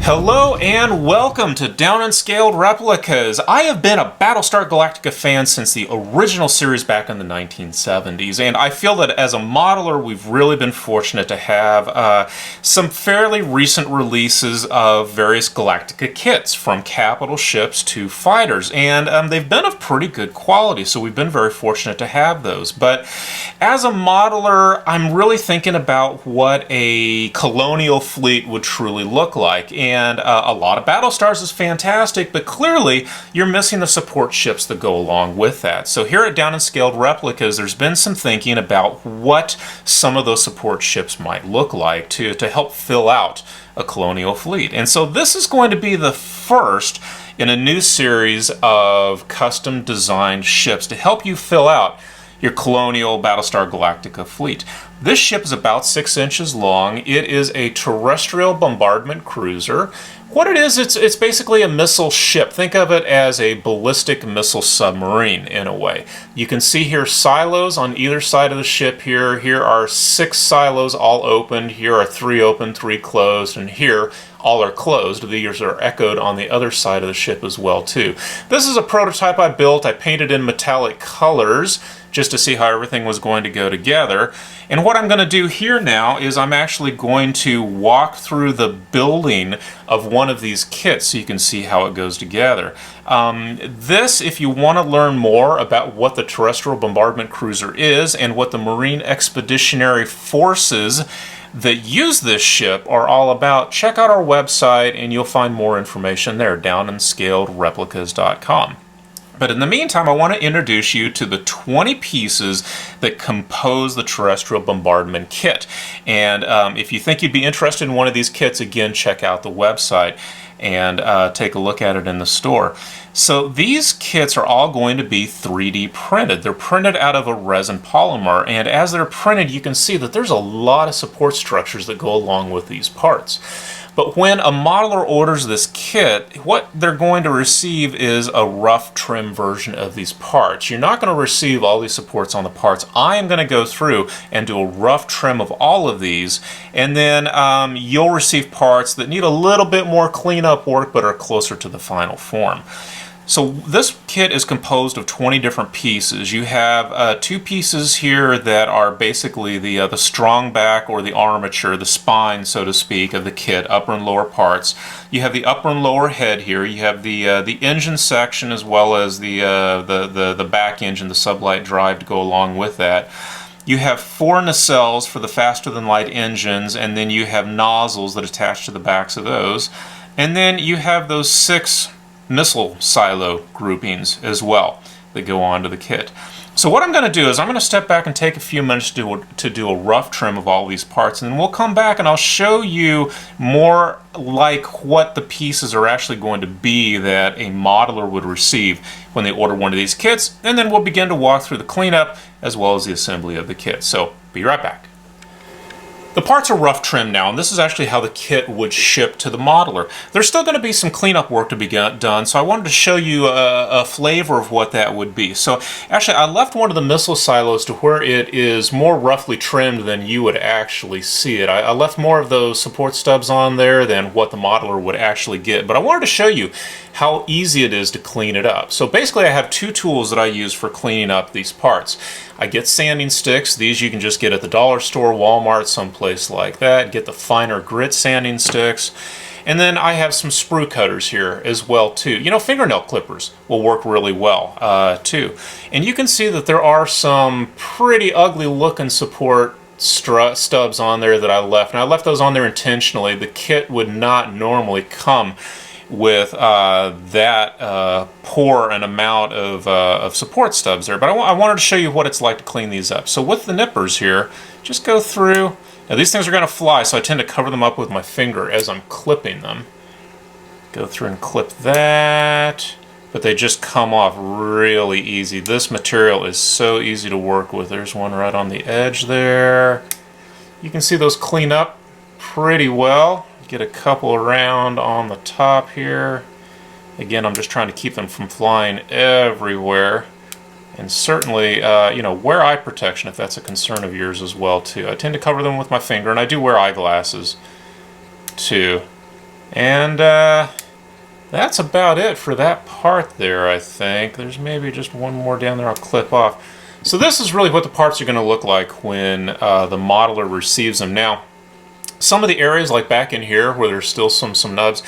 Hello and welcome to Downen Scaled Replicas. I have been a Battlestar Galactica fan since the original series back in the 1970s, and I feel that as a modeler we've really been fortunate to have some fairly recent releases of various Galactica kits, from capital ships to fighters, and they've been of pretty good quality, so we've been very fortunate to have those. But as a modeler, I'm really thinking about what a Colonial fleet would truly look like. And a lot of Battlestars is fantastic, but clearly you're missing the support ships that go along with that. So here at Downen Scaled Replicas, there's been some thinking about what some of those support ships might look like to help fill out a Colonial fleet. And so this is going to be the first in a new series of custom designed ships to help you fill out your Colonial Battlestar Galactica fleet. This ship is about 6 inches long. It is a terrestrial bombardment cruiser. What it is, it's basically a missile ship. Think of it as a ballistic missile submarine in a way. You can see here silos on either side of the ship here. Here are 6 silos all opened. Here are 3 open, 3 closed, and here all are closed. These are echoed on the other side of the ship as well too. This is a prototype I built. I painted in metallic colors just to see how everything was going to go together. And what I'm going to do here now is I'm actually going to walk through the building of one of these kits so you can see how it goes together. If you want to learn more about what the terrestrial bombardment cruiser is and what the Marine Expeditionary Forces that use this ship are all about, check out our website and you'll find more information there, downenscaledreplicas.com. But in the meantime, I want to introduce you to the 20 pieces that compose the terrestrial bombardment kit. And if you think you'd be interested in one of these kits, again, check out the website and take a look at it in the store. So these kits are all going to be 3D printed. They're printed out of a resin polymer, and as they're printed, you can see that there's a lot of support structures that go along with these parts. But when a modeler orders this kit, what they're going to receive is a rough trim version of these parts. You're not going to receive all these supports on the parts. I am going to go through and do a rough trim of all of these, and then you'll receive parts that need a little bit more cleanup work but are closer to the final form. So this kit is composed of 20 different pieces. You have 2 pieces here that are basically the strong back, or the armature, the spine, so to speak, of the kit, upper and lower parts. You have the upper and lower head here. You have the engine section as well as the back engine, the sublight drive to go along with that. You have 4 nacelles for the faster than light engines, and then you have nozzles that attach to the backs of those. And then you have those 6 missile silo groupings as well that go onto the kit. So what I'm going to do is I'm going to step back and take a few minutes to do a rough trim of all these parts, and then we'll come back and I'll show you more like what the pieces are actually going to be that a modeler would receive when they order one of these kits, and then we'll begin to walk through the cleanup as well as the assembly of the kit. So be right back. The parts are rough trimmed now, and this is actually how the kit would ship to the modeler. There's still going to be some cleanup work to be done, so I wanted to show you a flavor of what that would be. So actually, I left one of the missile silos to where it is more roughly trimmed than you would actually see it. I left more of those support stubs on there than what the modeler would actually get, but I wanted to show you how easy it is to clean it up. So basically, I have 2 tools that I use for cleaning up these parts. I get sanding sticks. These you can just get at the dollar store, Walmart, someplace like that. Get the finer grit sanding sticks. And then I have some sprue cutters here as well too. You know, fingernail clippers will work really well too. And you can see that there are some pretty ugly looking support stubs on there that I left. And I left those on there intentionally. The kit would not normally come with that poor an amount of support stubs there, but I wanted to show you what it's like to clean these up. So with the nippers here, just go through. Now these things are going to fly, so I tend to cover them up with my finger as I'm clipping them. Go through and clip that, but they just come off really easy. This material is so easy to work with. There's one right on the edge there. You can see those clean up pretty well. Get a couple around on the top here. Again, I'm just trying to keep them from flying everywhere. And certainly, wear eye protection if that's a concern of yours as well too. I tend to cover them with my finger, and I do wear eyeglasses too. And that's about it for that part there, I think. There's maybe just one more down there I'll clip off. So this is really what the parts are going to look like when the modeler receives them. Now, some of the areas, like back in here where there's still some nubs,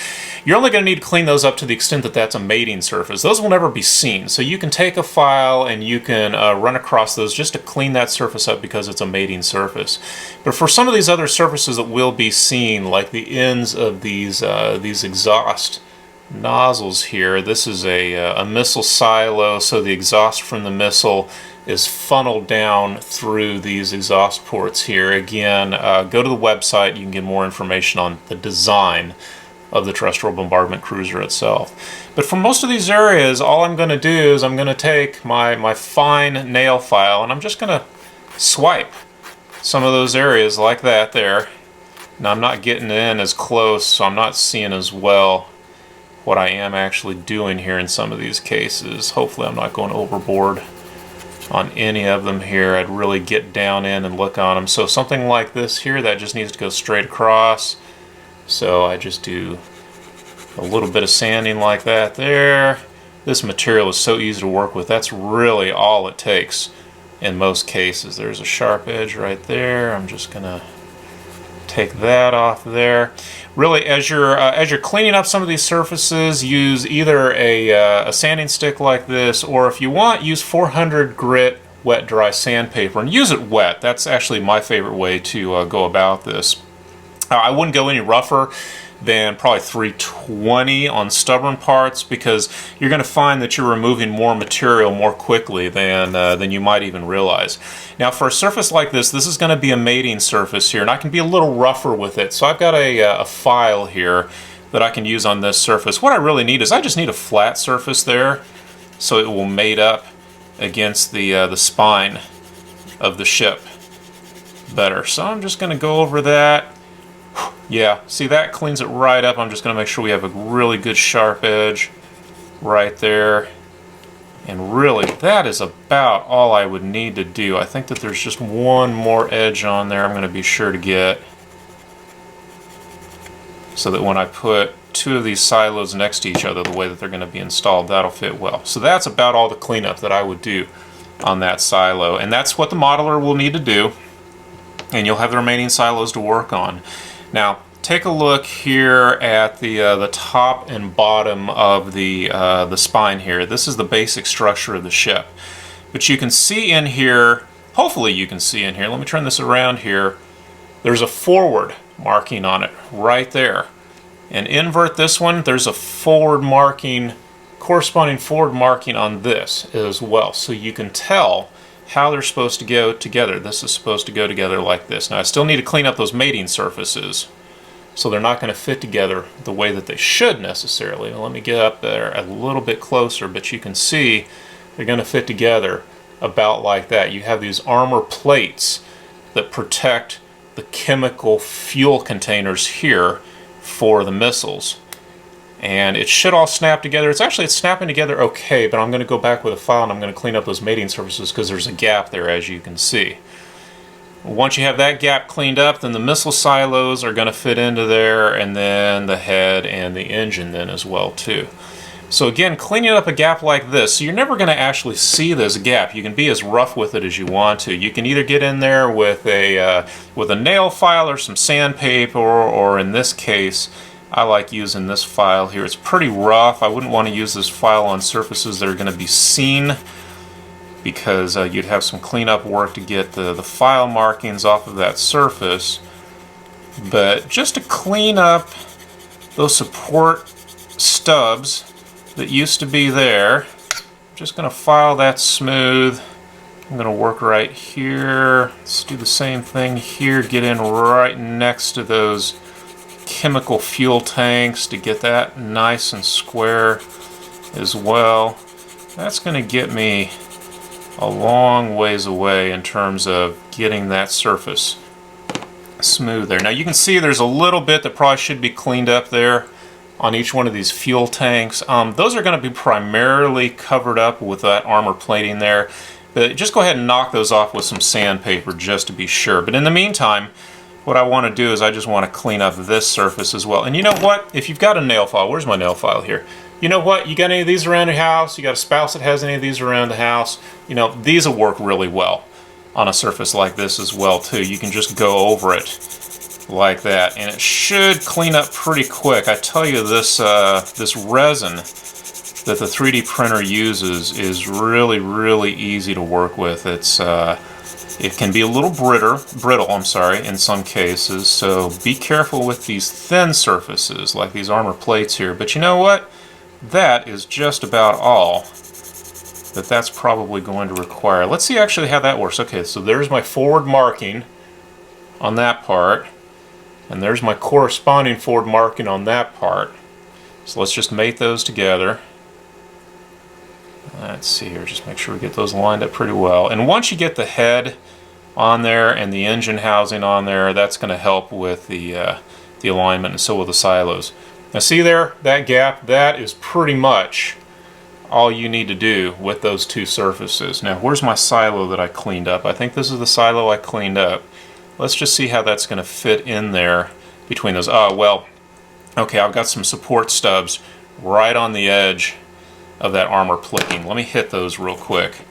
you're only going to need to clean those up to the extent that that's a mating surface. Those will never be seen. So you can take a file and you can run across those just to clean that surface up because it's a mating surface. But for some of these other surfaces that will be seen, like the ends of these exhaust nozzles here, this is a missile silo, so the exhaust from the missile is funneled down through these exhaust ports here. Again, go to the website, you can get more information on the design of the terrestrial bombardment cruiser itself. But for most of these areas, all I'm going to do is I'm going to take my fine nail file and I'm just going to swipe some of those areas like that there. Now I'm not getting in as close, so I'm not seeing as well what I am actually doing here in some of these cases. Hopefully I'm not going overboard on any of them here. I'd really get down in and look on them. So something like this here, that just needs to go straight across. So I just do a little bit of sanding like that there. This material is so easy to work with. That's really all it takes in most cases. There's a sharp edge right there. I'm just gonna take that off there. Really, as you're cleaning up some of these surfaces, use either a sanding stick like this, or if you want, use 400 grit wet dry sandpaper and use it wet. That's actually my favorite way to go about this. I wouldn't go any rougher than probably 320 on stubborn parts, because you're going to find that you're removing more material more quickly than you might even realize. Now for a surface like this is going to be a mating surface here, and I can be a little rougher with it. So I've got a file here that I can use on this surface. What I really need is I just need a flat surface there so it will mate up against the spine of the ship better. So I'm just going to go over that. Yeah, see, that cleans it right up. I'm just going to make sure we have a really good sharp edge right there. And really, that is about all I would need to do. I think that there's just one more edge on there I'm going to be sure to get, so that when I put two of these silos next to each other, the way that they're going to be installed, that'll fit well. So that's about all the cleanup that I would do on that silo. And that's what the modeler will need to do. And you'll have the remaining silos to work on. Now, take a look here at the top and bottom of the spine here. This is the basic structure of the ship. But you can see in here, hopefully you can see in here, let me turn this around here, there's a forward marking on it right there. And invert this one, there's a forward marking, corresponding forward marking on this as well. So you can tell how they're supposed to go together. This is supposed to go together like this. Now I still need to clean up those mating surfaces, so they're not going to fit together the way that they should necessarily. Now, let me get up there a little bit closer, but you can see they're going to fit together about like that. You have these armor plates that protect the chemical fuel containers here for the missiles. And it should all snap together. It's snapping together okay, but I'm going to go back with a file and I'm going to clean up those mating surfaces because there's a gap there, as you can see. Once you have that gap cleaned up, then the missile silos are going to fit into there, and then the head and the engine then as well too. So again, cleaning up a gap like this, so you're never going to actually see this gap. You can be as rough with it as you want to. You can either get in there with a nail file or some sandpaper, or in this case, I like using this file here. It's pretty rough. I wouldn't want to use this file on surfaces that are going to be seen, because you'd have some cleanup work to get the file markings off of that surface. But just to clean up those support stubs that used to be there, I'm just going to file that smooth. I'm going to work right here. Let's do the same thing here. Get in right next to those chemical fuel tanks to get that nice and square as well. That's going to get me a long ways away in terms of getting that surface smooth there. Now you can see there's a little bit that probably should be cleaned up there on each one of these fuel tanks. Those are going to be primarily covered up with that armor plating there, but just go ahead and knock those off with some sandpaper just to be sure. But in the meantime, what I want to do is I just want to clean up this surface as well. And you know what? If you've got a nail file, where's my nail file here? You know what? You got any of these around your house? You got a spouse that has any of these around the house? You know, these will work really well on a surface like this as well too. You can just go over it like that, and it should clean up pretty quick. I tell you, this this resin that the 3D printer uses is really easy to work with. It's it can be a little brittle, I'm sorry, in some cases, so be careful with these thin surfaces like these armor plates here. But you know what? That is just about all that's probably going to require. Let's see actually how that works. Okay, so there's my forward marking on that part, and there's my corresponding forward marking on that part. So let's just mate those together. Let's see here, just make sure we get those lined up pretty well. And once you get the head on there and the engine housing on there, that's going to help with the alignment, and so will the silos. Now see there, that gap, that is pretty much all you need to do with those two surfaces. Now where's my silo that I cleaned up? I think this is the silo I cleaned up. Let's just see how that's going to fit in there between those. Oh, well, okay, I've got some support stubs right on the edge of that armor plating. Let me hit those real quick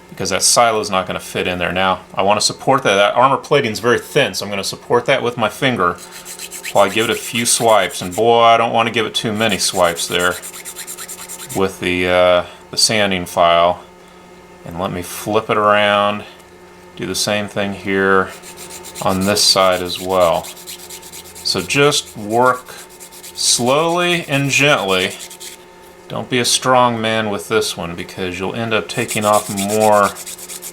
because that silo is not going to fit in there. Now I want to support that. That armor plating is very thin, so I'm going to support that with my finger while I give it a few swipes. And boy, I don't want to give it too many swipes there with the sanding file. And let me flip it around, do the same thing here on this side as well. So just work slowly and gently. Don't be a strong man with this one, because you'll end up taking off more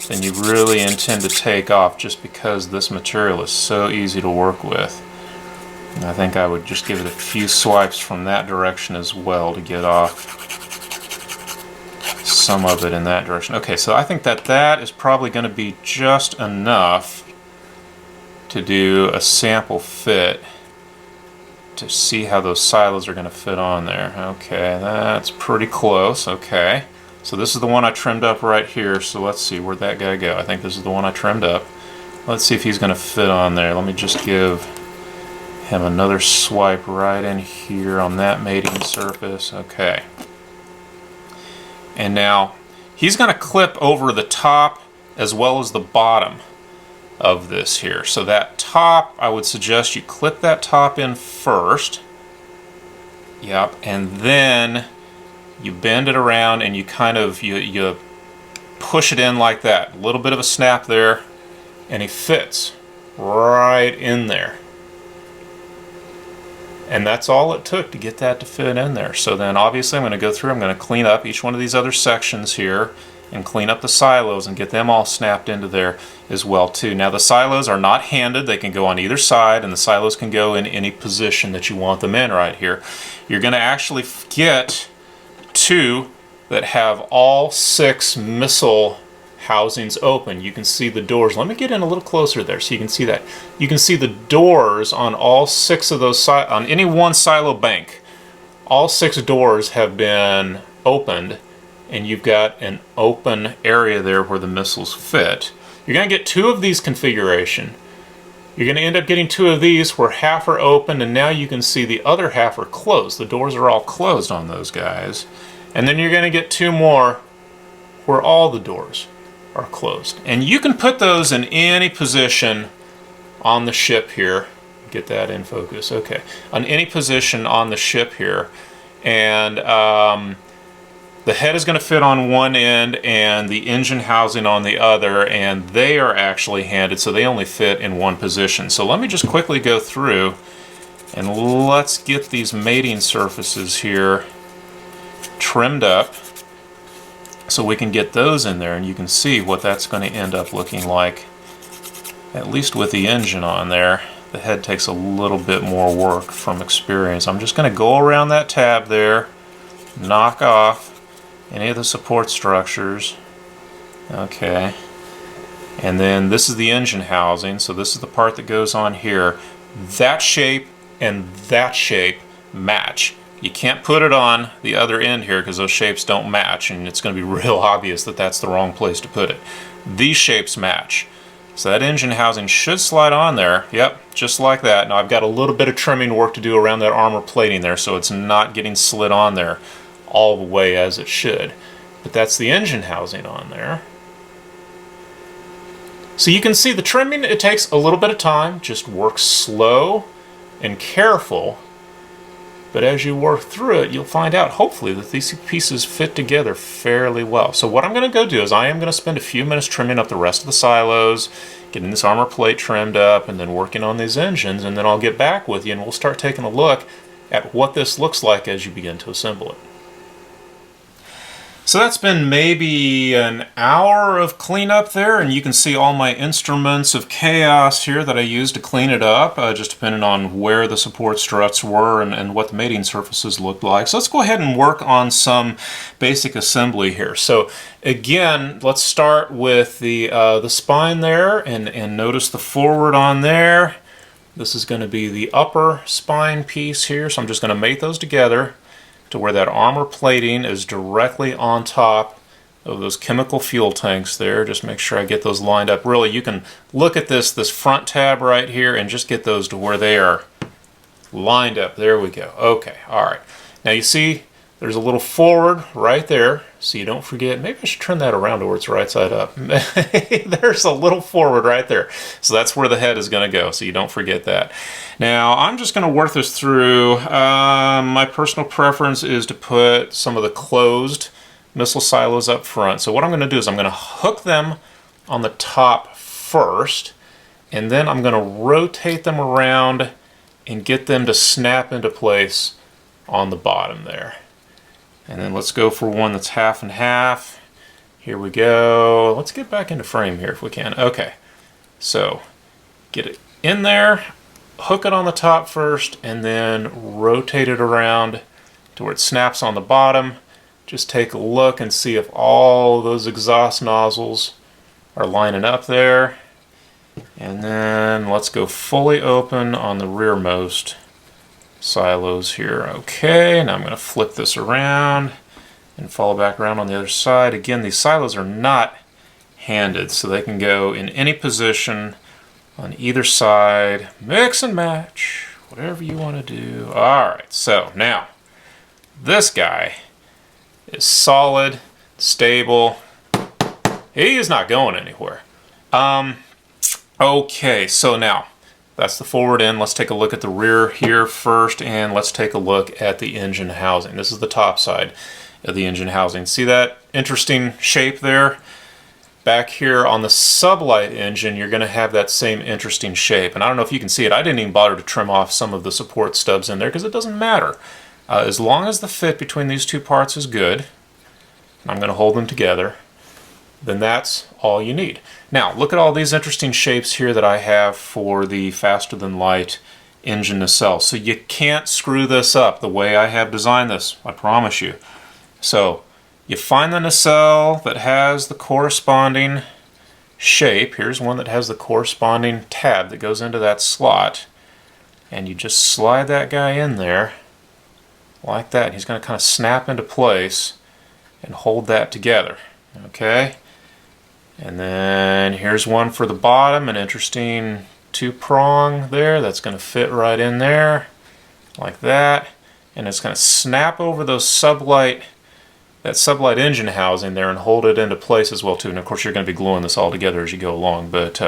than you really intend to take off, just because this material is so easy to work with. And I think I would just give it a few swipes from that direction as well to get off some of it in that direction. Okay, so I think that is probably going to be just enough to do a sample fit to see how those silos are going to fit on there. Okay, that's pretty close. Okay, so this is the one I trimmed up right here, so let's see, where'd that guy go? I think this is the one I trimmed up. Let's see if he's going to fit on there. Let me just give him another swipe right in here on that mating surface. Okay, and now he's going to clip over the top as well as the bottom of this here. So that top, I would suggest you clip that top in first. Yep, and then you bend it around and you kind of you push it in like that. A little bit of a snap there, and he fits right in there. And that's all it took to get that to fit in there. So then obviously I'm going to go through, I'm going to clean up each one of these other sections here and clean up the silos and get them all snapped into there as well too. Now the silos are not handed, they can go on either side, and the silos can go in any position that you want them in right here. You're going to actually get two that have all 6 missile housings open. You can see the doors. Let me get in a little closer there so you can see that. You can see the doors on all 6 of those, on any one silo bank. All 6 doors have been opened, and you've got an open area there where the missiles fit. You're going to get 2 of these configuration. You're going to end up getting 2 of these where half are open, and now you can see the other half are closed. The doors are all closed on those guys. And then you're going to get 2 more where all the doors are closed. And you can put those in any position on the ship here. Get that in focus. Okay. On any position on the ship here. And the head is going to fit on one end and the engine housing on the other, and they are actually handed, so they only fit in one position. So let me just quickly go through and let's get these mating surfaces here trimmed up so we can get those in there, and you can see what that's going to end up looking like, at least with the engine on there. The head takes a little bit more work from experience. I'm just going to go around that tab there, knock off any of the support structures. Okay, and then this is the engine housing, so this is the part that goes on here. That shape and that shape match. You can't put it on the other end here because those shapes don't match, and it's going to be real obvious that that's the wrong place to put it. These shapes match. So that engine housing should slide on there. Yep, just like that. Now I've got a little bit of trimming work to do around that armor plating there, so it's not getting slid on there all the way as it should. But that's the engine housing on there. So you can see the trimming, it takes a little bit of time. Just work slow and careful. But as you work through it, you'll find out, hopefully, that these pieces fit together fairly well. So what I'm going to go do is I am going to spend a few minutes trimming up the rest of the silos, getting this armor plate trimmed up, and then working on these engines, and then I'll get back with you and we'll start taking a look at what this looks like as you begin to assemble it. So that's been maybe an hour of cleanup there, and you can see all my instruments of chaos here that I used to clean it up, just depending on where the support struts were and what the mating surfaces looked like. So let's go ahead and work on some basic assembly here. So again, let's start with the spine there, and notice the forward on there. This is going to be the upper spine piece here, so I'm just going to mate those together to where that armor plating is directly on top of those chemical fuel tanks there. Just make sure I get those lined up. Really, you can look at this front tab right here and just get those to where they are lined up. There we go. Okay, all right. Now you see there's a little forward right there, so you don't forget. Maybe I should turn that around to where it's right side up. There's a little forward right there. So that's where the head is going to go, so you don't forget that. Now, I'm just going to work this through. My personal preference is to put some of the closed missile silos up front. So what I'm going to do is I'm going to hook them on the top first, and then I'm going to rotate them around and get them to snap into place on the bottom there. And then let's go for one that's half and half. Here we go. Let's get back into frame here if we can. Okay, so get it in there, hook it on the top first, and then rotate it around to where it snaps on the bottom. Just take a look and see if all those exhaust nozzles are lining up there. And then let's go fully open on the rearmost silos here. Okay, now I'm going to flip this around and follow back around on the other side. Again, these silos are not handed, so they can go in any position on either side. Mix and match, whatever you want to do. Alright, so now this guy is solid, stable. He is not going anywhere. Okay, so now that's the forward end. Let's take a look at the rear here first, and let's take a look at the engine housing. This is the top side of the engine housing. See that interesting shape there? Back here on the sublight engine, you're going to have that same interesting shape. And I don't know if you can see it. I didn't even bother to trim off some of the support stubs in there because it doesn't matter. As long as the fit between these two parts is good, and I'm going to hold them together, then that's all you need. Now, look at all these interesting shapes here that I have for the faster than light engine nacelle. So you can't screw this up the way I have designed this, I promise you. So you find the nacelle that has the corresponding shape. Here's one that has the corresponding tab that goes into that slot. And you just slide that guy in there like that. He's going to kind of snap into place and hold that together. Okay? And then here's one for the bottom, an interesting two-prong there that's going to fit right in there like that, and it's going to snap over those sublight engine housing there and hold it into place as well too. And of course you're going to be gluing this all together as you go along, but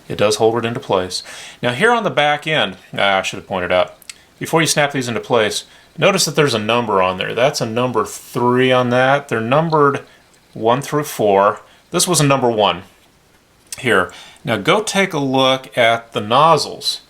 it does hold it into place. Now here on the back end, I should have pointed out, before you snap these into place, notice that there's a number on there. That's a number 3 on that. They're numbered 1 through 4. This was a number 1 here. Now go take a look at the nozzles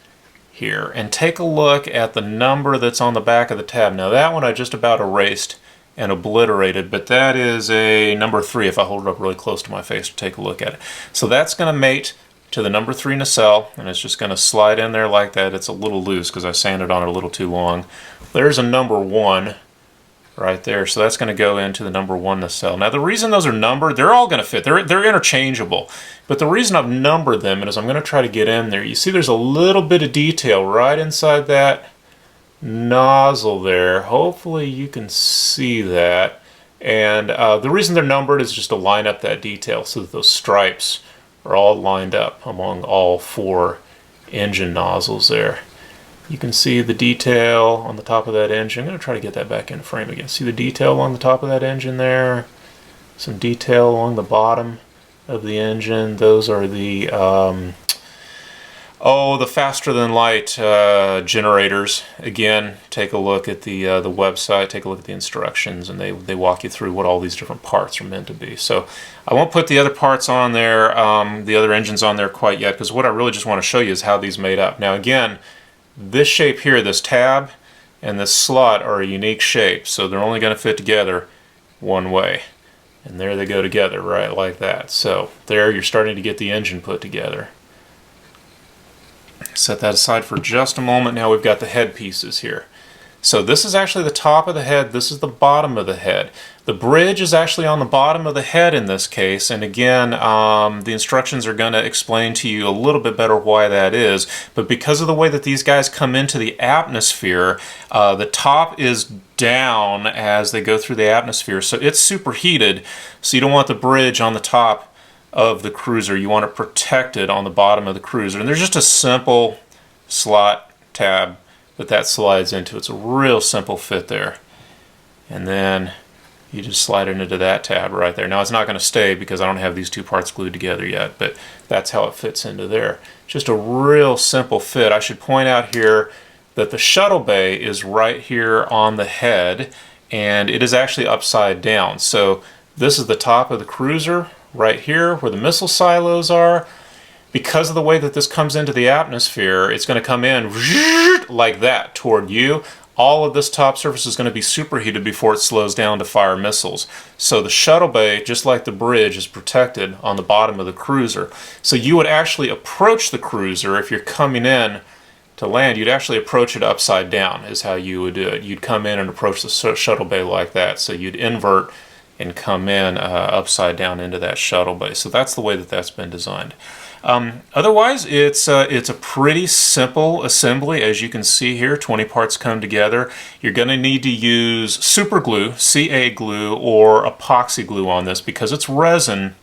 here and take a look at the number that's on the back of the tab. Now that one I just about erased and obliterated, but that is a number 3 if I hold it up really close to my face to take a look at it. So that's going to mate to the number 3 nacelle, and it's just going to slide in there like that. It's a little loose because I sanded on it a little too long. There's a number 1 right there, so that's going to go into the number 1 nacelle. Now the reason those are numbered, they're all going to fit. They're interchangeable, but the reason I've numbered them is I'm going to try to get in there. You see there's a little bit of detail right inside that nozzle there. Hopefully you can see that, and the reason they're numbered is just to line up that detail so that those stripes are all lined up among all 4 engine nozzles there. You can see the detail on the top of that engine. I'm going to try to get that back in frame again. See the detail along the top of that engine there? Some detail along the bottom of the engine. Those are the the faster than light generators. Again, take a look at the website, take a look at the instructions, and they walk you through what all these different parts are meant to be. So I won't put the other parts on there, the other engines on there quite yet, because what I really just want to show you is how these made up. Now again, this shape here, this tab and this slot are a unique shape, so they're only going to fit together one way. And there they go together, right, like that. So there you're starting to get the engine put together. Set that aside for just a moment. Now we've got the head pieces here. So this is actually the top of the head, this is the bottom of the head. The bridge is actually on the bottom of the head in this case, and again, the instructions are going to explain to you a little bit better why that is, but because of the way that these guys come into the atmosphere, the top is down as they go through the atmosphere, so it's superheated, so you don't want the bridge on the top of the cruiser, you want it protected on the bottom of the cruiser, and there's just a simple slot tab that slides into. It's a real simple fit there. And then you just slide it into that tab right there. Now it's not going to stay because I don't have these 2 parts glued together yet, but that's how it fits into there. Just a real simple fit. I should point out here that the shuttle bay is right here on the head, and it is actually upside down. So this is the top of the cruiser right here where the missile silos are. Because of the way that this comes into the atmosphere, it's going to come in like that toward you. All of this top surface is going to be superheated before it slows down to fire missiles. So the shuttle bay, just like the bridge, is protected on the bottom of the cruiser. So you would actually approach the cruiser, if you're coming in to land, you'd actually approach it upside down is how you would do it. You'd come in and approach the shuttle bay like that. So you'd invert and come in upside down into that shuttle bay. So that's the way that that's been designed. Otherwise, it's a pretty simple assembly. As you can see here, 20 parts come together. You're going to need to use super glue, CA glue, or epoxy glue on this because it's resin.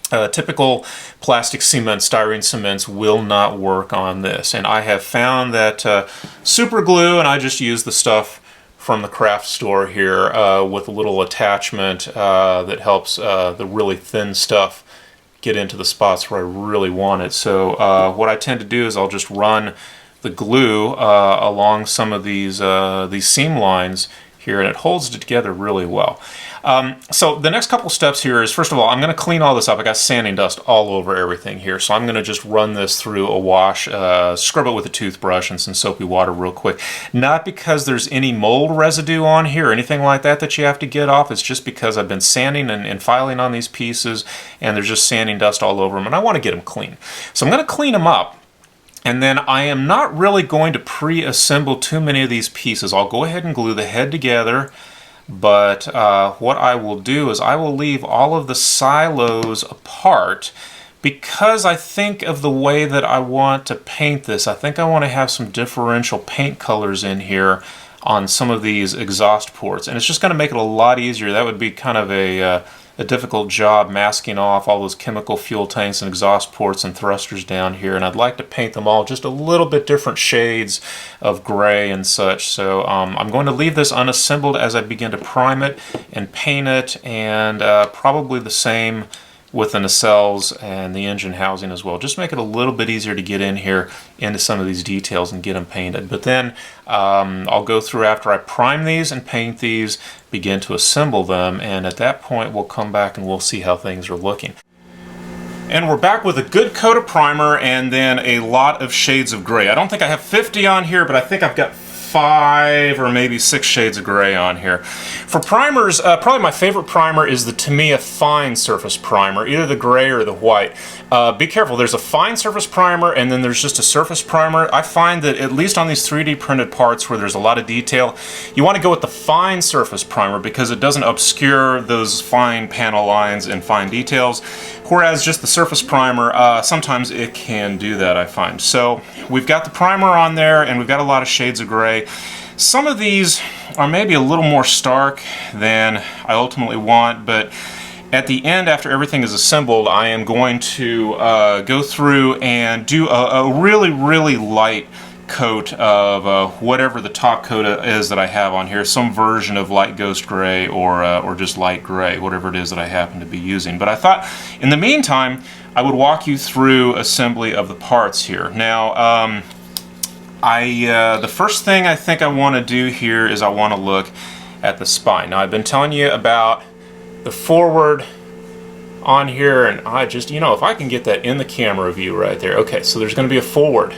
Typical plastic cement, styrene cements will not work on this. And I have found that super glue, and I just use the stuff from the craft store here with a little attachment that helps the really thin stuff get into the spots where I really want it. So what I tend to do is I'll just run the glue along some of these seam lines here, and it holds it together really well. So the next couple steps here is, first of all, I'm going to clean all this up. I got sanding dust all over everything here, so I'm going to just run this through a wash, scrub it with a toothbrush and some soapy water real quick. Not because there's any mold residue on here or anything like that that you have to get off. It's just because I've been sanding and filing on these pieces, and there's just sanding dust all over them, and I want to get them clean. So I'm going to clean them up. And then I am not really going to pre-assemble too many of these pieces. I'll go ahead and glue the head together, but what I will do is I will leave all of the silos apart because I think of the way that I want to paint this. I think I want to have some differential paint colors in here on some of these exhaust ports, and it's just going to make it a lot easier. That would be kind of a difficult job masking off all those chemical fuel tanks and exhaust ports and thrusters down here, and I'd like to paint them all just a little bit different shades of gray and such. So I'm going to leave this unassembled as I begin to prime it and paint it, and probably the same with the nacelles and the engine housing as well. Just make it a little bit easier to get in here into some of these details and get them painted. But then I'll go through after I prime these and paint these, begin to assemble them, and at that point we'll come back and we'll see how things are looking. And we're back with a good coat of primer and then a lot of shades of gray. I don't think I have 50 on here, but I think I've got 5 or maybe 6 shades of gray on here. For primers, probably my favorite primer is the Tamiya Fine Surface Primer, either the gray or the white. Be careful, there's a fine surface primer and then there's just a surface primer. I find that at least on these 3D printed parts where there's a lot of detail, you want to go with the fine surface primer because it doesn't obscure those fine panel lines and fine details. Whereas just the surface primer, sometimes it can do that, I find. So we've got the primer on there and we've got a lot of shades of gray. Some of these are maybe a little more stark than I ultimately want, but At the end, after everything is assembled, I am going to go through and do a really, really light coat of whatever the top coat is that I have on here, some version of light ghost gray or just light gray, whatever it is that I happen to be using. But I thought in the meantime I would walk you through assembly of the parts here. Now the first thing I think I want to do here is I want to look at the spine. Now I've been telling you about the forward on here, and I just, you know, if I can get that in the camera view right there. Okay, so there's going to be a forward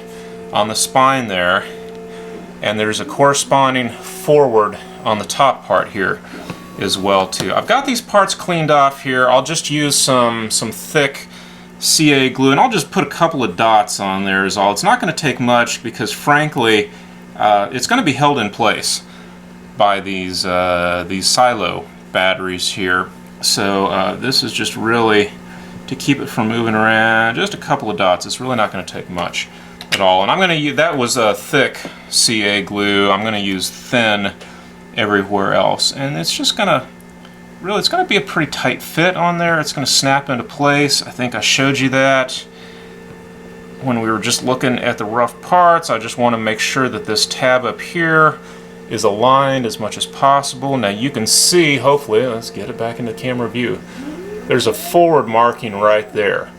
on the spine there, and there's a corresponding forward on the top part here as well too. I've got these parts cleaned off here. I'll just use some thick CA glue, and I'll just put a couple of dots on there is all. It's not going to take much because frankly it's going to be held in place by these silo batteries here. So this is just really to keep it from moving around. Just a couple of dots. It's really not going to take much at all. And I'm going to use, that was a thick CA glue. I'm going to use thin everywhere else. And it's just going to, really, it's going to be a pretty tight fit on there. It's going to snap into place. I think I showed you that when we were just looking at the rough parts. I just want to make sure that this tab up here is aligned as much as possible. Now you can see, hopefully, let's get it back into camera view. There's a forward marking right there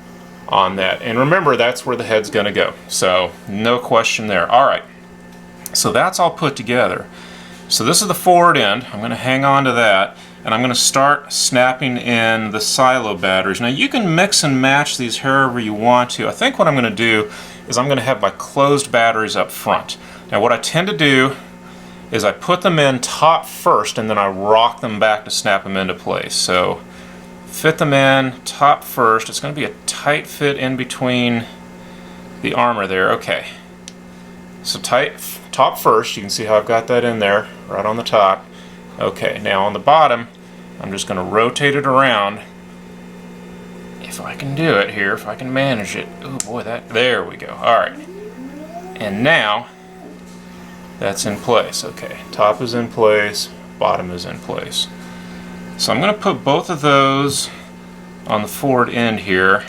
on that. And remember, that's where the head's going to go. So no question there. All right. So that's all put together. So this is the forward end. I'm going to hang on to that, and I'm going to start snapping in the silo batteries. Now you can mix and match these however you want to. I think what I'm going to do is I'm going to have my closed batteries up front. Now what I tend to do is I put them in top first, and then I rock them back to snap them into place. So fit them in top first. It's going to be a tight fit in between the armor there. Okay. So top first. You can see how I've got that in there right on the top. Okay, now on the bottom I'm just going to rotate it around. If I can do it here, if I can manage it. Oh boy, there we go. Alright. And now that's in place. Okay, top is in place, bottom is in place. So I'm going to put both of those on the forward end here.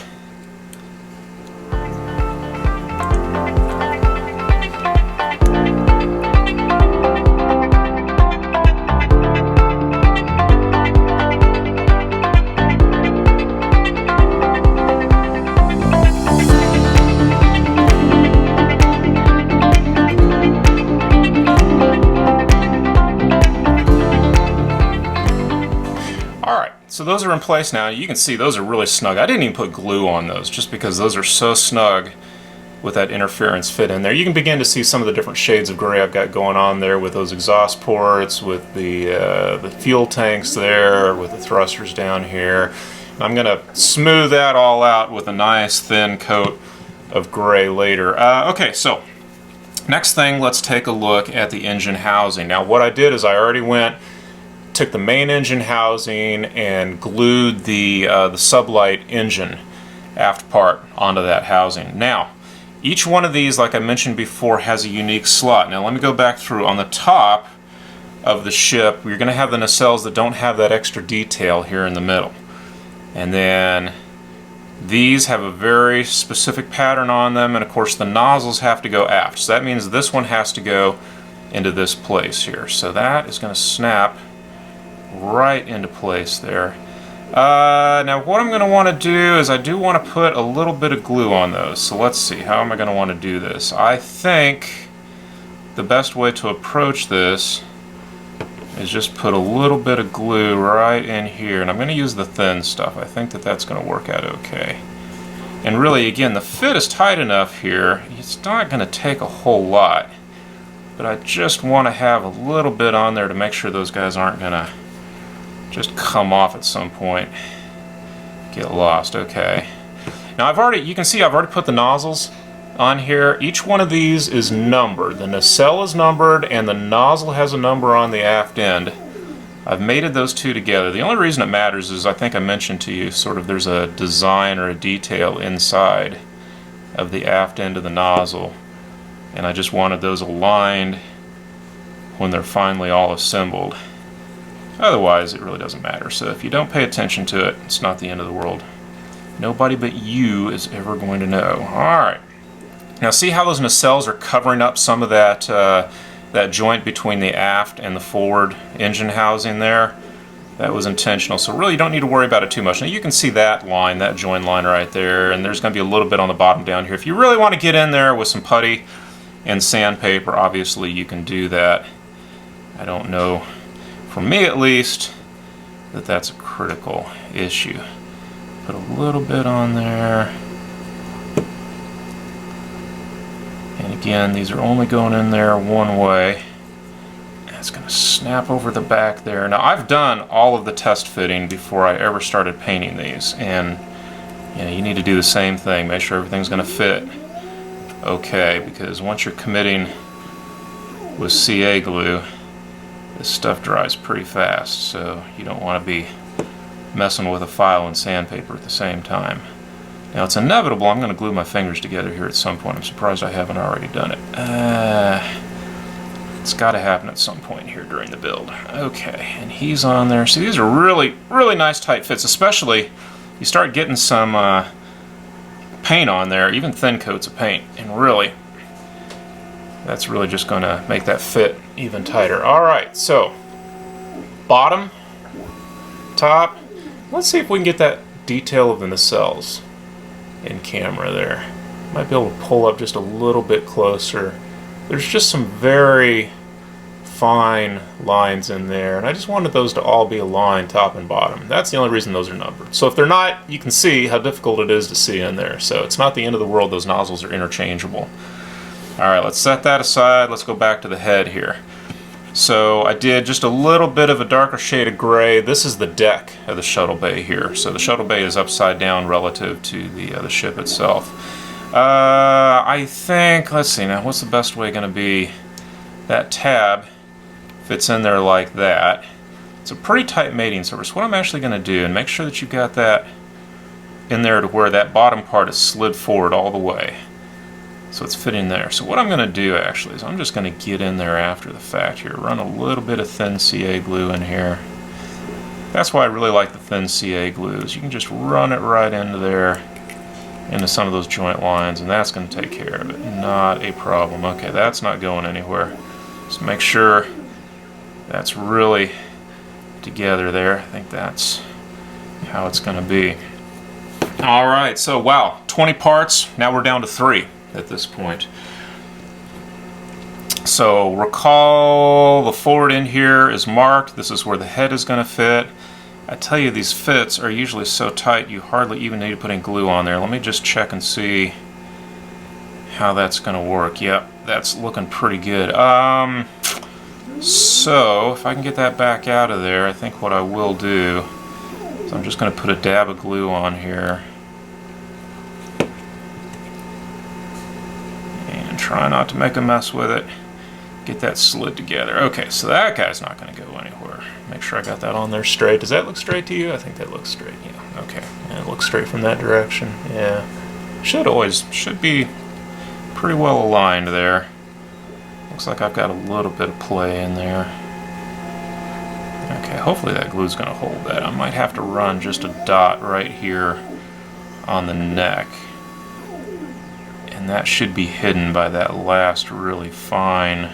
So those are in place now. You can see those are really snug. I didn't even put glue on those just because those are so snug with that interference fit in there. You can begin to see some of the different shades of gray I've got going on there with those exhaust ports, with the fuel tanks there, with the thrusters down here. I'm going to smooth that all out with a nice thin coat of gray later. Okay, so next thing, let's take a look at the engine housing. Now what I did is I already took the main engine housing and glued the sublight engine aft part onto that housing. Now, each one of these, like I mentioned before, has a unique slot. Now let me go back through. On the top of the ship, you're going to have the nacelles that don't have that extra detail here in the middle. And then these have a very specific pattern on them, and of course the nozzles have to go aft. So that means this one has to go into this place here. So that is going to snap right into place there. Now what I'm going to want to do is I do want to put a little bit of glue on those. So let's see, how am I going to want to do this? I think the best way to approach this is just put a little bit of glue right in here, and I'm going to use the thin stuff. I think that that's going to work out okay. And really, again, the fit is tight enough here, it's not going to take a whole lot, but I just want to have a little bit on there to make sure those guys aren't going to just come off at some point, get lost. Okay. Now you can see I've already put the nozzles on here. Each one of these is numbered. The nacelle is numbered and the nozzle has a number on the aft end. I've mated those two together. The only reason it matters is I think I mentioned to you sort of there's a design or a detail inside of the aft end of the nozzle, and I just wanted those aligned when they're finally all assembled. Otherwise, it really doesn't matter. So if you don't pay attention to it, it's not the end of the world. Nobody but you is ever going to know. Alright. Now see how those nacelles are covering up some of that, that joint between the aft and the forward engine housing there? That was intentional, so really you don't need to worry about it too much. Now you can see that line, that join line right there, and there's going to be a little bit on the bottom down here. If you really want to get in there with some putty and sandpaper, obviously you can do that. I don't know, for me at least, that that's a critical issue. Put a little bit on there. And again, these are only going in there one way. It's going to snap over the back there. Now I've done all of the test fitting before I ever started painting these, and you need to do the same thing. Make sure everything's going to fit okay, because once you're committing with CA glue, this stuff dries pretty fast, so you don't want to be messing with a file and sandpaper at the same time. Now it's inevitable I'm going to glue my fingers together here at some point. I'm surprised I haven't already done it. It's got to happen at some point here during the build. Okay, and he's on there. See, these are really, really nice tight fits, especially you start getting some paint on there, even thin coats of paint, and really, that's really just going to make that fit even tighter. Alright, so, bottom, top, let's see if we can get that detail of the nacelles in camera there. Might be able to pull up just a little bit closer. There's just some very fine lines in there, and I just wanted those to all be aligned top and bottom. That's the only reason those are numbered. So if they're not, you can see how difficult it is to see in there. So it's not the end of the world. Those nozzles are interchangeable. Alright, let's set that aside. Let's go back to the head here. So I did just a little bit of a darker shade of gray. This is the deck of the shuttle bay here. So the shuttle bay is upside down relative to the ship itself. I think, let's see now, what's the best way going to be? That tab fits in there like that. It's a pretty tight mating surface. What I'm actually going to do, and make sure that you've got that in there to where that bottom part is slid forward all the way. So it's fitting there. So what I'm going to do actually is I'm just going to get in there after the fact here. Run a little bit of thin CA glue in here. That's why I really like the thin CA glues. You can just run it right into there, into some of those joint lines, and that's going to take care of it. Not a problem. Okay, that's not going anywhere. Just make sure that's really together there. I think that's how it's going to be. Alright, so wow, 20 parts. Now we're down to 3 at this point. So recall the forward end here is marked. This is where the head is going to fit. I tell you, these fits are usually so tight you hardly even need to put any glue on there. Let me just check and see how that's going to work. Yep, that's looking pretty good. So if I can get that back out of there, I think what I will do is I'm just going to put a dab of glue on here and try not to make a mess with it. Get that slid together. Okay, so that guy's not going to go anywhere. Make sure I got that on there straight. Does that look straight to you? I think that looks straight. Yeah. Okay. And it looks straight from that direction. Yeah. Should be pretty well aligned there. Looks like I've got a little bit of play in there. Okay. Hopefully that glue's going to hold that. I might have to run just a dot right here on the neck, and that should be hidden by that last really fine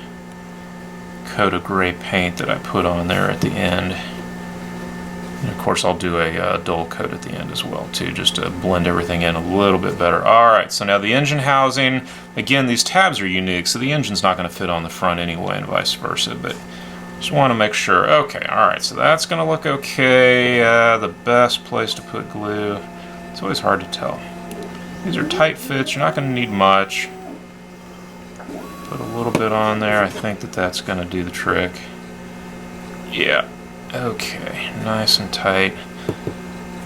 coat of gray paint that I put on there at the end. And of course I'll do a dull coat at the end as well too, just to blend everything in a little bit better. Alright, so now the engine housing, again these tabs are unique, so the engine's not going to fit on the front anyway and vice versa, but just want to make sure. Okay, alright, so that's going to look okay. The best place to put glue, it's always hard to tell. These are tight fits, you're not going to need much. Put a little bit on there, I think that's going to do the trick. Yeah, okay, nice and tight.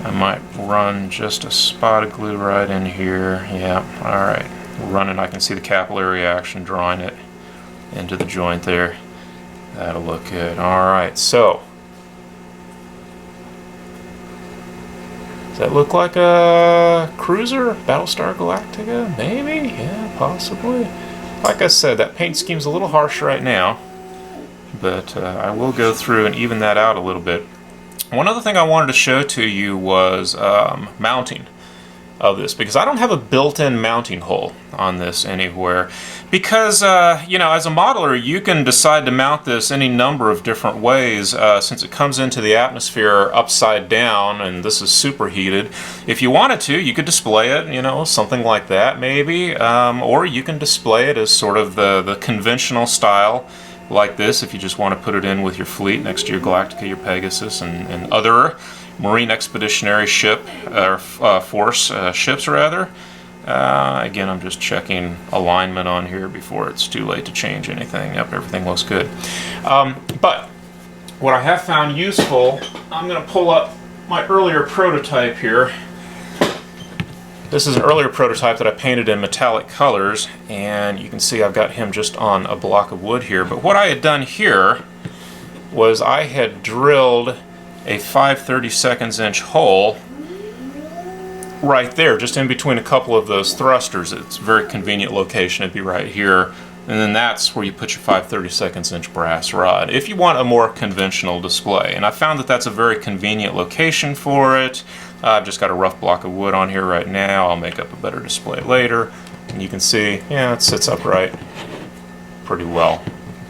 I might run just a spot of glue right in here. Yeah, alright. Running, I can see the capillary action drawing it into the joint there. That'll look good. Alright, so does that look like a cruiser? Battlestar Galactica? Maybe? Yeah, possibly. Like I said, that paint scheme's a little harsh right now, but I will go through and even that out a little bit. One other thing I wanted to show to you was mounting of this, because I don't have a built-in mounting hole on this anywhere, because you know, as a modeler you can decide to mount this any number of different ways, since it comes into the atmosphere upside down and this is superheated. If you wanted to, you could display it, you know, something like that maybe, or you can display it as sort of the conventional style like this, if you just want to put it in with your fleet next to your Galactica, your Pegasus, and other Marine Expeditionary ship, or force ships rather. Again, I'm just checking alignment on here before it's too late to change anything. Yep, everything looks good. But what I have found useful, I'm going to pull up my earlier prototype here. This is an earlier prototype that I painted in metallic colors, and you can see I've got him just on a block of wood here. But what I had done here was I had drilled a 5/32 inch hole right there, just in between a couple of those thrusters. It's a very convenient location. It'd be right here, and then that's where you put your 5/32 inch brass rod if you want a more conventional display. And I found that that's a very convenient location for it. I've just got a rough block of wood on here right now. I'll make up a better display later, and you can see, yeah, it sits upright pretty well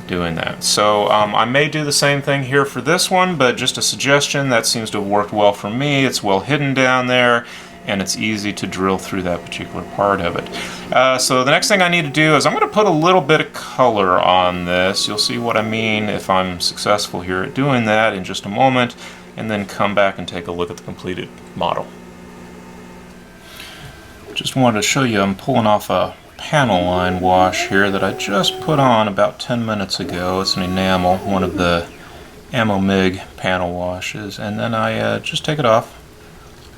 doing that. So I may do the same thing here for this one, but just a suggestion. That seems to have worked well for me. It's well hidden down there, and it's easy to drill through that particular part of it. So the next thing I need to do is I'm going to put a little bit of color on this. You'll see what I mean if I'm successful here at doing that in just a moment, and then come back and take a look at the completed model. Just wanted to show you I'm pulling off a panel line wash here that I just put on about 10 minutes ago. It's an enamel, one of the Ammo MIG panel washes, and then I just take it off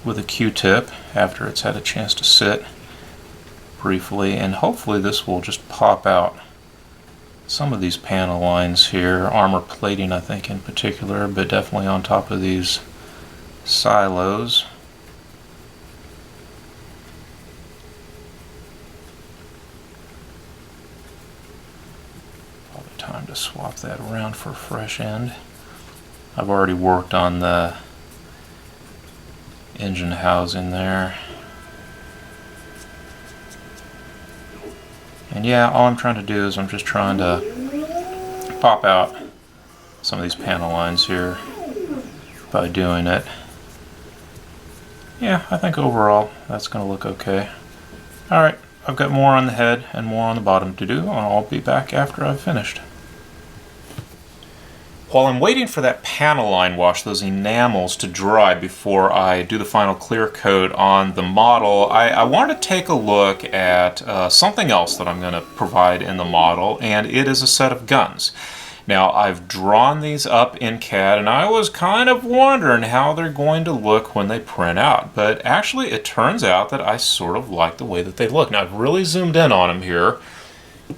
with a Q-tip after it's had a chance to sit briefly, and hopefully this will just pop out some of these panel lines here, armor plating I think in particular, but definitely on top of these silos. Probably time to swap that around for a fresh end. I've already worked on the engine housing there. And yeah, all I'm trying to do is I'm just trying to pop out some of these panel lines here by doing it. Yeah, I think overall that's going to look okay. Alright, I've got more on the head and more on the bottom to do, and I'll be back after I've finished. While I'm waiting for that panel line wash, those enamels, to dry before I do the final clear coat on the model, I want to take a look at something else that I'm going to provide in the model, and it is a set of guns. Now, I've drawn these up in CAD, and I was kind of wondering how they're going to look when they print out, but actually it turns out that I sort of like the way that they look. Now, I've really zoomed in on them here.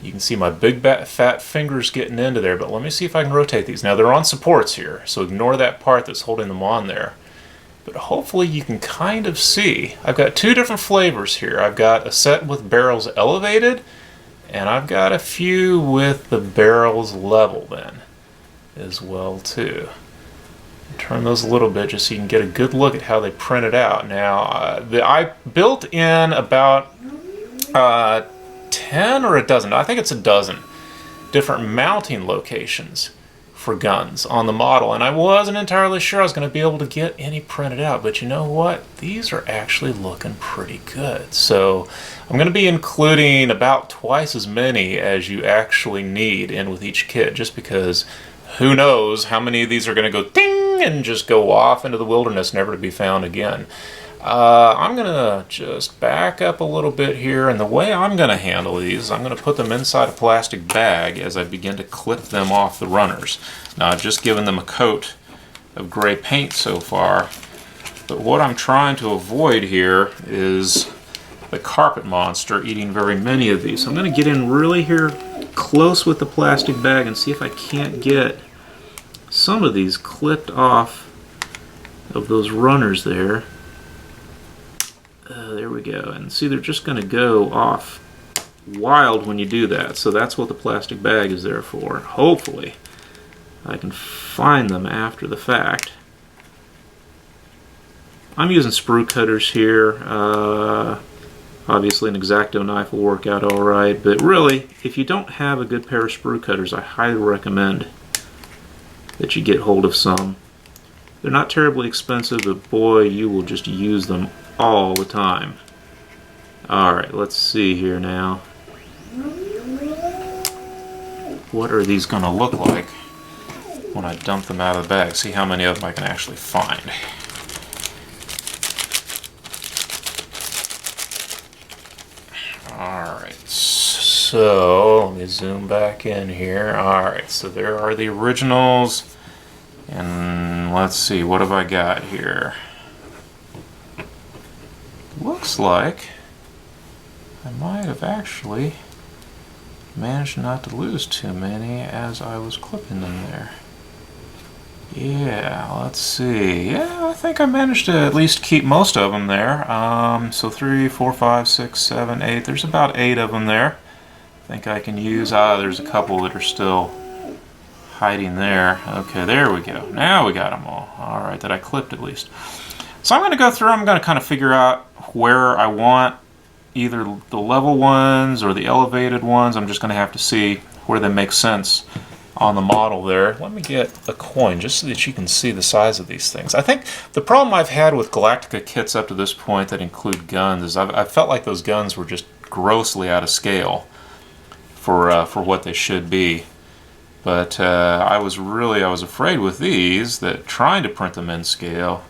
You can see my big fat fingers getting into there, but let me see if I can rotate these. Now they're on supports here, so ignore that part that's holding them on there. But hopefully you can kind of see. I've got two different flavors here. I've got a set with barrels elevated, and I've got a few with the barrels level then as well too. Turn those a little bit just so you can get a good look at how they print it out. Now I built in about 10 or a dozen, I think it's a dozen different mounting locations for guns on the model, and I wasn't entirely sure I was going to be able to get any printed out, but you know what, these are actually looking pretty good. So I'm going to be including about twice as many as you actually need in with each kit, just because who knows how many of these are going to go ding and just go off into the wilderness, never to be found again. I'm going to just back up a little bit here, and the way I'm going to handle these, I'm going to put them inside a plastic bag as I begin to clip them off the runners. Now, I've just given them a coat of gray paint so far, but what I'm trying to avoid here is the carpet monster eating very many of these. So I'm going to get in really here close with the plastic bag and see if I can't get some of these clipped off of those runners there. There we go, and see, they're just going to go off wild when you do that, so that's what the plastic bag is there for. Hopefully I can find them after the fact. I'm using sprue cutters here. Obviously an X-Acto knife will work out alright, but really, if you don't have a good pair of sprue cutters, I highly recommend that you get hold of some. They're not terribly expensive, but boy, you will just use them all the time. Alright, let's see here now. What are these going to look like when I dump them out of the bag? See how many of them I can actually find. Alright, so let me zoom back in here. Alright, so there are the originals. And let's see, what have I got here? Looks like I might have actually managed not to lose too many as I was clipping them there. Yeah, let's see. Yeah, I think I managed to at least keep most of them there. So 3, 4, 5, 6, 7, 8. There's about 8 of them there. I think I can use. There's a couple that are still hiding there. Okay, there we go. Now we got them all. Alright, that I clipped at least. So I'm going to go through, I'm going to kind of figure out where I want either the level ones or the elevated ones. I'm just going to have to see where they make sense on the model there. Let me get a coin just so that you can see the size of these things. I think the problem I've had with Galactica kits up to this point that include guns is I've felt like those guns were just grossly out of scale for what they should be. But I was afraid with these that trying to print them in scale,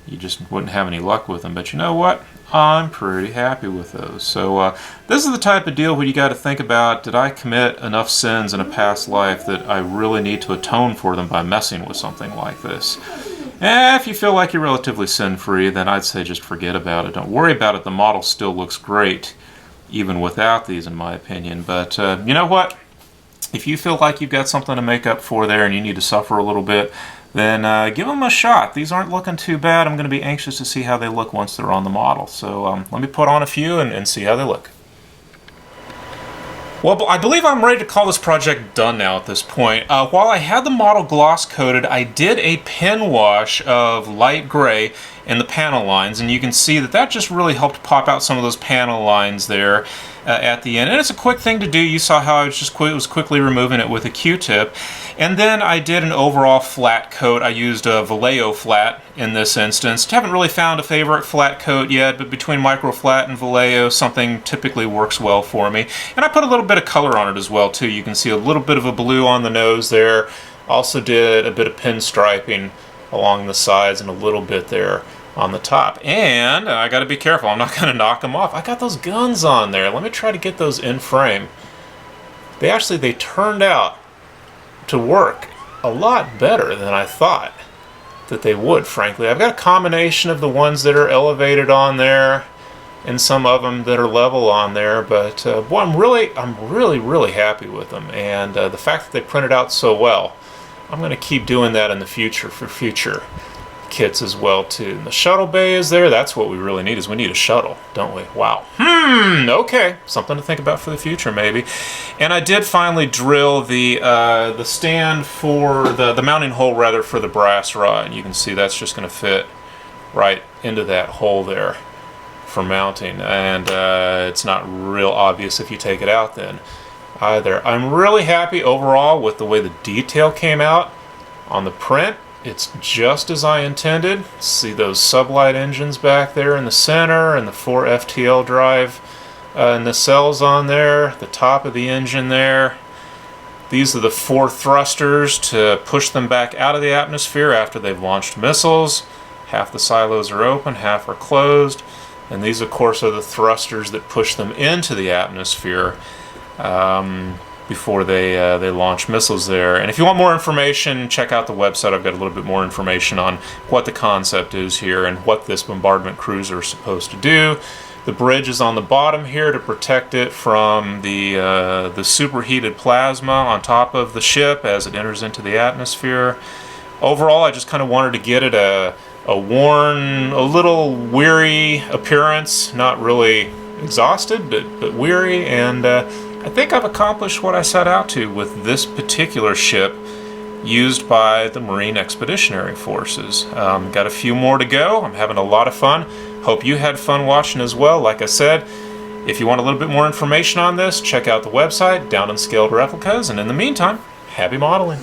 you just wouldn't have any luck with them. But you know what? I'm pretty happy with those. So this is the type of deal where you got to think about, did I commit enough sins in a past life that I really need to atone for them by messing with something like this? If you feel like you're relatively sin-free, then I'd say just forget about it. Don't worry about it. The model still looks great, even without these, in my opinion. But you know what? If you feel like you've got something to make up for there and you need to suffer a little bit, then give them a shot. These aren't looking too bad. I'm going to be anxious to see how they look once they're on the model. So let me put on a few and see how they look. Well, I believe I'm ready to call this project done now at this point. While I had the model gloss coated, I did a pen wash of light gray in the panel lines, and you can see that that just really helped pop out some of those panel lines there at the end. And it's a quick thing to do. You saw how I was quickly removing it with a Q-tip. And then I did an overall flat coat. I used a Vallejo flat in this instance. Haven't really found a favorite flat coat yet, but between micro flat and Vallejo, something typically works well for me. And I put a little bit of color on it as well too. You can see a little bit of a blue on the nose there. Also did a bit of pinstriping along the sides and a little bit there on the top. And I got to be careful. I'm not going to knock them off. I got those guns on there. Let me try to get those in frame. They turned out to work a lot better than I thought that they would, frankly. I've got a combination of the ones that are elevated on there and some of them that are level on there, but boy, I'm really happy with them. And the fact that they printed out so well, I'm going to keep doing that in the future for future kits as well too. And the shuttle bay is there. That's what we really need, is we need a shuttle, don't we? Wow. Okay, something to think about for the future maybe. And I did finally drill the stand for the mounting hole rather for the brass rod. You can see that's just going to fit right into that hole there for mounting, and it's not real obvious if you take it out then either. I'm really happy overall with the way the detail came out on the print. It's just as I intended. See those sublight engines back there in the center and the 4 FTL drive nacelles on there, the top of the engine there. These are the 4 thrusters to push them back out of the atmosphere after they've launched missiles. Half the silos are open, half are closed. And these, of course, are the thrusters that push them into the atmosphere before they launch missiles there. And if you want more information, check out the website. I've got a little bit more information on what the concept is here and what this bombardment cruiser is supposed to do. The bridge is on the bottom here to protect it from the superheated plasma on top of the ship as it enters into the atmosphere. Overall, I just kind of wanted to get it a worn, a little weary appearance, not really exhausted, but weary, and I think I've accomplished what I set out to with this particular ship. used by the Marine Expeditionary Forces. Got a few more to go. I'm having a lot of fun. Hope you had fun watching as well. Like I said, if you want a little bit more information on this, check out the website, Downen Scaled Replicas, and in the meantime, happy modeling.